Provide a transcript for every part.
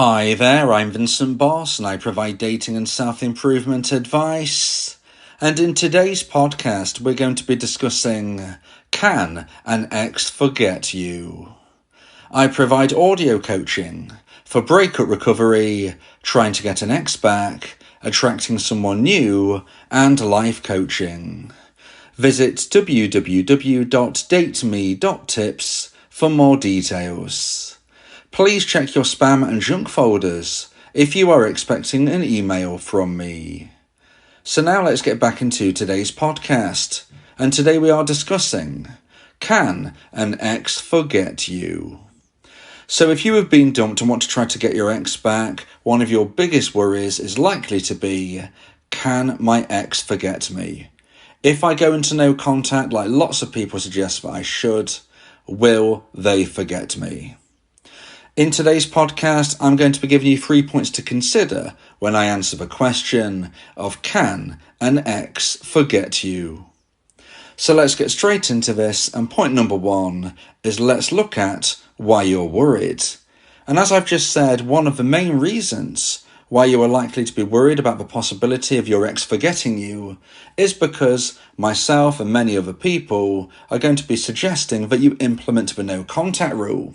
Hi there, I'm Vincent Boss and I provide dating and self-improvement advice. And in today's podcast, we're going to be discussing, can an ex forget you? I provide audio coaching for breakup recovery, trying to get an ex back, attracting someone new, and life coaching. Visit www.dateme.tips for more details. Please check your spam and junk folders if you are expecting an email from me. So now let's get back into today's podcast. And today we are discussing, can an ex forget you? So if you have been dumped and want to try to get your ex back, one of your biggest worries is likely to be, can my ex forget me? If I go into no contact like lots of people suggest that I should, will they forget me? In today's podcast, I'm going to be giving you 3 points to consider when I answer the question of, can an ex forget you? So let's get straight into this, and point number 1 is let's look at why you're worried. And as I've just said, one of the main reasons why you are likely to be worried about the possibility of your ex forgetting you is because myself and many other people are going to be suggesting that you implement the no contact rule.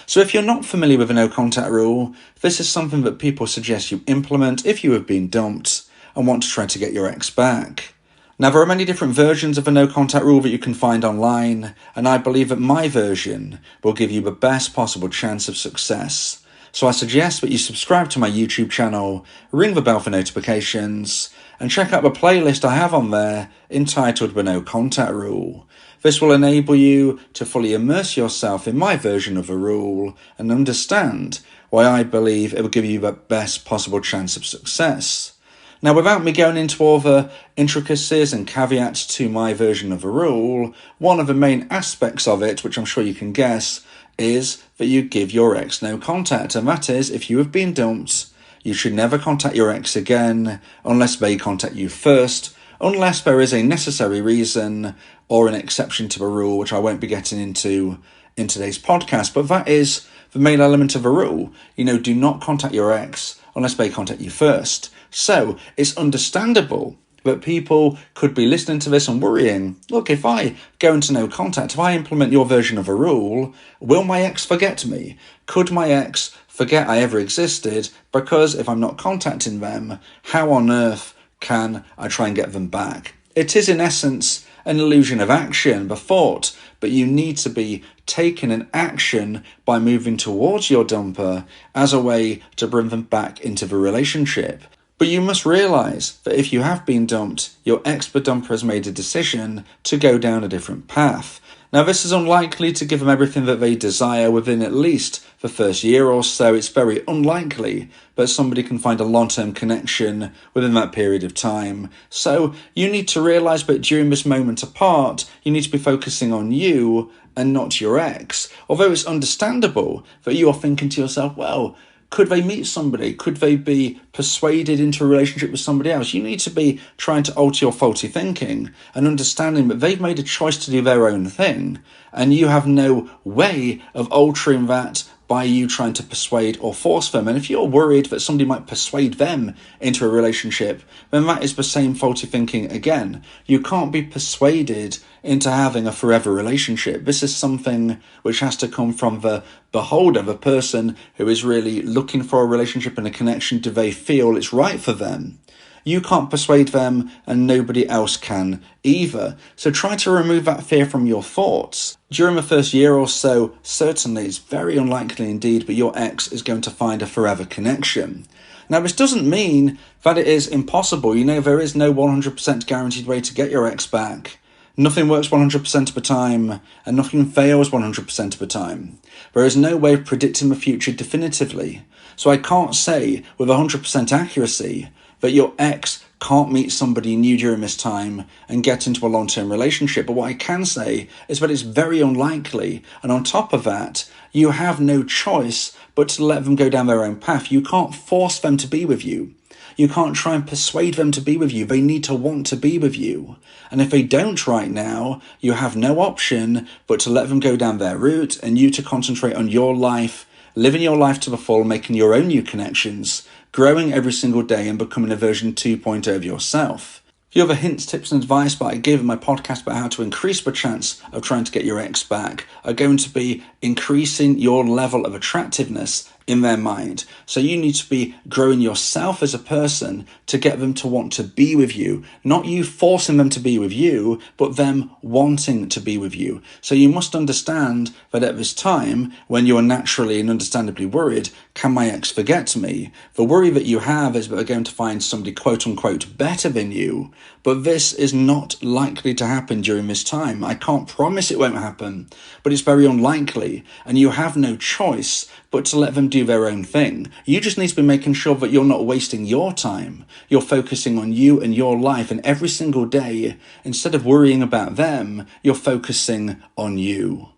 So if you're not familiar with the no contact rule, this is something that people suggest you implement if you have been dumped and want to try to get your ex back. Now, there are many different versions of the no contact rule that you can find online, and I believe that my version will give you the best possible chance of success. So I suggest that you subscribe to my YouTube channel, ring the bell for notifications, and check out the playlist I have on there entitled the no contact rule. This will enable you to fully immerse yourself in my version of the rule and understand why I believe it will give you the best possible chance of success. Now, without me going into all the intricacies and caveats to my version of the rule, one of the main aspects of it, which I'm sure you can guess, is that you give your ex no contact. And that is, if you have been dumped, you should never contact your ex again unless they contact you first, unless there is a necessary reason or an exception to the rule, which I won't be getting into in today's podcast. But that is the main element of the rule. Do not contact your ex unless they contact you first. So it's understandable that people could be listening to this and worrying, look, if I go into no contact, if I implement your version of a rule, will my ex forget me? Could my ex forget I ever existed? Because if I'm not contacting them, how on earth can I try and get them back? It is in essence an illusion of action, the thought, but you need to be taking an action by moving towards your dumper as a way to bring them back into the relationship. But you must realise that if you have been dumped, your ex-the dumper has made a decision to go down a different path. Now, this is unlikely to give them everything that they desire within at least the first year or so. It's very unlikely that somebody can find a long-term connection within that period of time. So you need to realise that during this moment apart, you need to be focusing on you and not your ex. Although it's understandable that you are thinking to yourself, well, could they meet somebody? Could they be persuaded into a relationship with somebody else? You need to be trying to alter your faulty thinking and understanding that they've made a choice to do their own thing, and you have no way of altering that by you trying to persuade or force them. And if you're worried that somebody might persuade them into a relationship, then that is the same faulty thinking again. You can't be persuaded into having a forever relationship. This is something which has to come from the beholder, the person who is really looking for a relationship and a connection. Do they feel it's right for them? You can't persuade them, and nobody else can either. So try to remove that fear from your thoughts. During the first year or so, certainly it's very unlikely indeed that your ex is going to find a forever connection. Now, this doesn't mean that it is impossible. There is no 100% guaranteed way to get your ex back. Nothing works 100% of the time, and nothing fails 100% of the time. There is no way of predicting the future definitively. So I can't say with 100% accuracy that your ex can't meet somebody new during this time and get into a long-term relationship. But what I can say is that it's very unlikely. And on top of that, you have no choice but to let them go down their own path. You can't force them to be with you. You can't try and persuade them to be with you. They need to want to be with you. And if they don't right now, you have no option but to let them go down their route and you to concentrate on your life living your life to the full, making your own new connections, growing every single day and becoming a version 2.0 of yourself. A few other hints, tips and advice that I give in my podcast about how to increase the chance of trying to get your ex back are going to be increasing your level of attractiveness in their mind. So you need to be growing yourself as a person to get them to want to be with you. Not you forcing them to be with you, but them wanting to be with you. So you must understand that at this time, when you are naturally and understandably worried, can my ex forget me? The worry that you have is that they're going to find somebody quote unquote better than you. But this is not likely to happen during this time. I can't promise it won't happen, but it's very unlikely. And you have no choice but to let them do their own thing. You just need to be making sure that you're not wasting your time. You're focusing on you and your life, and every single day, instead of worrying about them, you're focusing on you.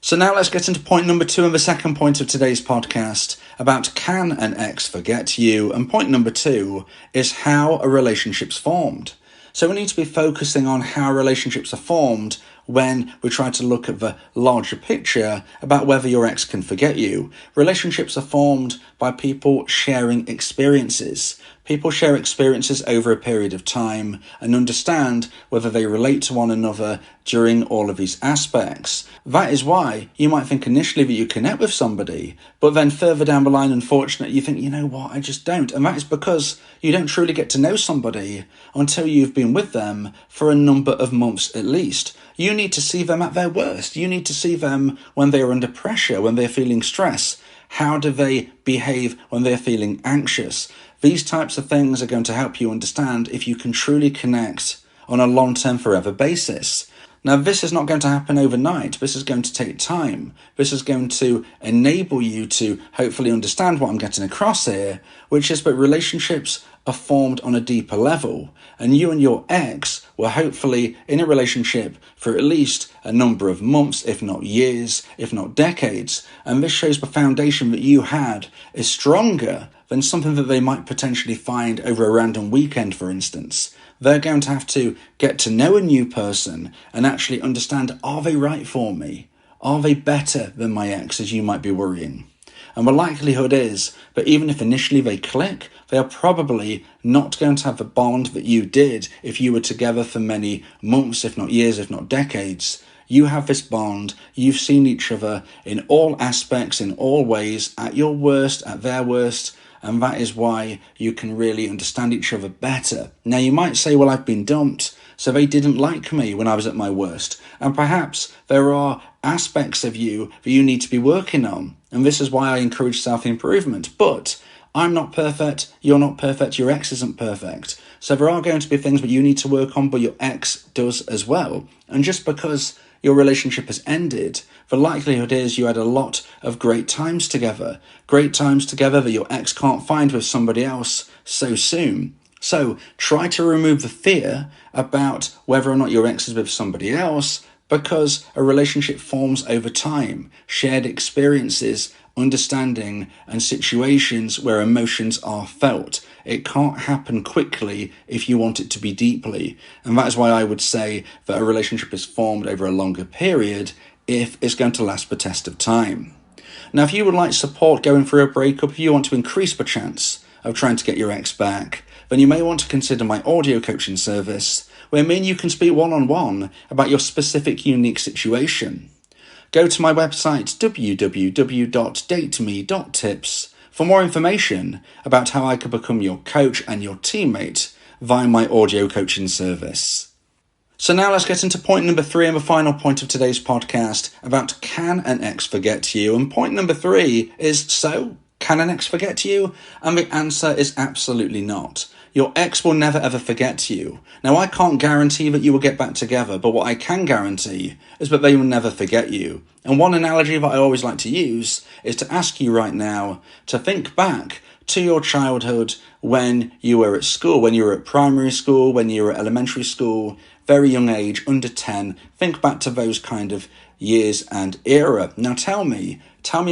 So now let's get into point number 2 and the second point of today's podcast about can an ex forget you? And point number 2 is how a relationship's formed. So we need to be focusing on how relationships are formed when we try to look at the larger picture about whether your ex can forget you. Relationships are formed by people sharing experiences. People share experiences over a period of time and understand whether they relate to one another during all of these aspects. That is why you might think initially that you connect with somebody, but then further down the line, unfortunately, you think, you know what, I just don't. And that is because you don't truly get to know somebody until you've been with them for a number of months at least. You need to see them at their worst. You need to see them when they are under pressure, when they're feeling stress. How do they behave when they're feeling anxious? These types of things are going to help you understand if you can truly connect on a long-term forever basis. Now, this is not going to happen overnight. This is going to take time. This is going to enable you to hopefully understand what I'm getting across here, which is that relationships are formed on a deeper level. And you and your ex were hopefully in a relationship for at least a number of months, if not years, if not decades. And this shows the foundation that you had is stronger than something that they might potentially find over a random weekend, for instance. They're going to have to get to know a new person and actually understand, are they right for me? Are they better than my ex, as you might be worrying? And the likelihood is that even if initially they click, they are probably not going to have the bond that you did if you were together for many months, if not years, if not decades. You have this bond, you've seen each other in all aspects, in all ways, at your worst, at their worst, and that is why you can really understand each other better. Now, you might say, well, I've been dumped, so they didn't like me when I was at my worst. And perhaps there are aspects of you that you need to be working on. And this is why I encourage self-improvement. But I'm not perfect, you're not perfect, your ex isn't perfect. So there are going to be things that you need to work on, but your ex does as well. And just because your relationship has ended, the likelihood is you had a lot of great times together that your ex can't find with somebody else so soon. So try to remove the fear about whether or not your ex is with somebody else, because a relationship forms over time, shared experiences, understanding, and situations where emotions are felt. It can't happen quickly if you want it to be deeply. And that is why I would say that a relationship is formed over a longer period if it's going to last the test of time. Now, if you would like support going through a breakup, if you want to increase the chance of trying to get your ex back, then you may want to consider my audio coaching service, where me and you can speak one-on-one about your specific unique situation. Go to my website, www.dateme.tips, for more information about how I could become your coach and your teammate via my audio coaching service. So now let's get into point number 3 and the final point of today's podcast about can an ex forget you? And point number 3 is, so can an ex forget you? And the answer is absolutely not. Your ex will never ever forget you. Now, I can't guarantee that you will get back together, but what I can guarantee is that they will never forget you. And one analogy that I always like to use is to ask you right now to think back to your childhood when you were at school, when you were at primary school, when you were at elementary school, very young age, under 10. Think back to those kind of years and era. Now tell me in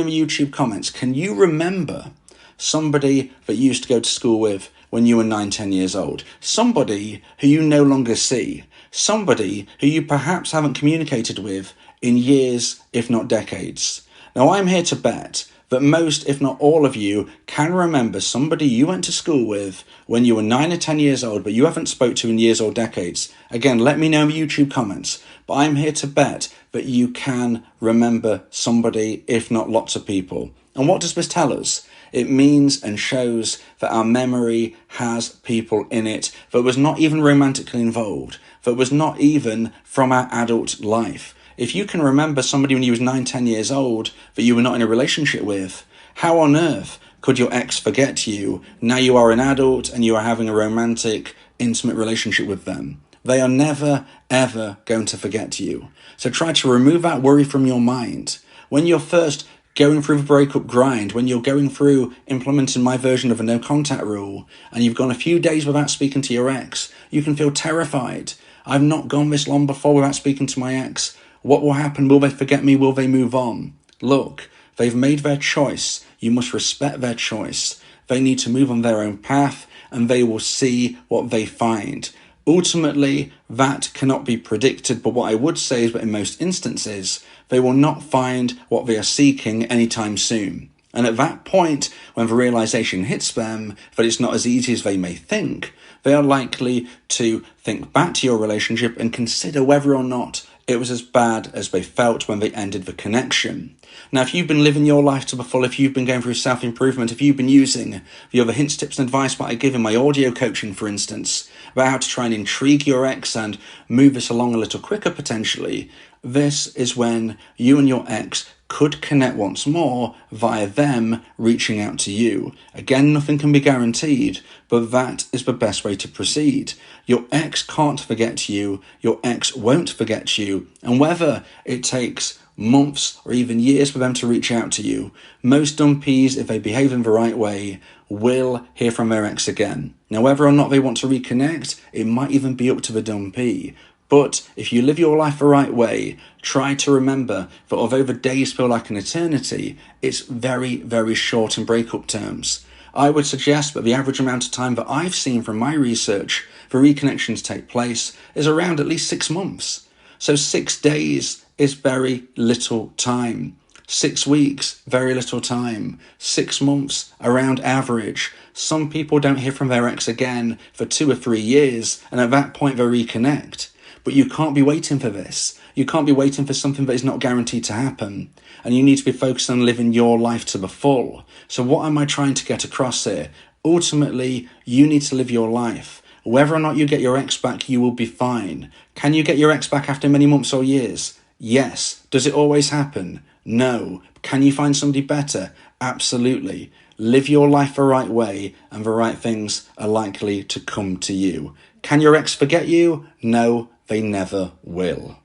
the YouTube comments, can you remember somebody that you used to go to school with when you were 9, 10 years old? Somebody who you no longer see. Somebody who you perhaps haven't communicated with in years, if not decades. Now, I'm here to bet that most, if not all of you, can remember somebody you went to school with when you were 9 or 10 years old, but you haven't spoke to in years or decades. Again, let me know in the YouTube comments, but I'm here to bet that you can remember somebody, if not lots of people. And what does this tell us? It means and shows that our memory has people in it that was not even romantically involved, that was not even from our adult life. If you can remember somebody when you was 9, 10 years old that you were not in a relationship with, how on earth could your ex forget you? Now you are an adult and you are having a romantic, intimate relationship with them. They are never, ever going to forget you. So try to remove that worry from your mind. When you're first going through the breakup grind, when you're going through implementing my version of a no contact rule, and you've gone a few days without speaking to your ex, you can feel terrified. I've not gone this long before without speaking to my ex. What will happen? Will they forget me? Will they move on? Look, they've made their choice. You must respect their choice. They need to move on their own path, and they will see what they find. Ultimately, that cannot be predicted, but what I would say is that in most instances, they will not find what they are seeking anytime soon. And at that point, when the realization hits them that it's not as easy as they may think, they are likely to think back to your relationship and consider whether or not it was as bad as they felt when they ended the connection. Now, if you've been living your life to the full, if you've been going through self-improvement, if you've been using the other hints, tips and advice that I give in my audio coaching, for instance, about how to try and intrigue your ex and move this along a little quicker potentially, this is when you and your ex could connect once more via them reaching out to you. Again, nothing can be guaranteed, but that is the best way to proceed. Your ex can't forget you, your ex won't forget you, and whether it takes months or even years for them to reach out to you, most dumpees, if they behave in the right way, will hear from their ex again. Now, whether or not they want to reconnect, it might even be up to the dumpee. But if you live your life the right way, try to remember that although the days feel like an eternity, it's very, very short in breakup terms. I would suggest that the average amount of time that I've seen from my research for reconnections take place is around at least 6 months. So 6 days is very little time. 6 weeks, very little time. 6 months, around average. Some people don't hear from their ex again for 2 or 3 years, and at that point they reconnect. But you can't be waiting for this. You can't be waiting for something that is not guaranteed to happen. And you need to be focused on living your life to the full. So what am I trying to get across here? Ultimately, you need to live your life. Whether or not you get your ex back, you will be fine. Can you get your ex back after many months or years? Yes. Does it always happen? No. Can you find somebody better? Absolutely. Live your life the right way, and the right things are likely to come to you. Can your ex forget you? No, they never will.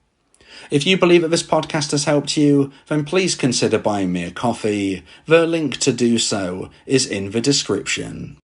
If you believe that this podcast has helped you, then please consider buying me a coffee. The link to do so is in the description.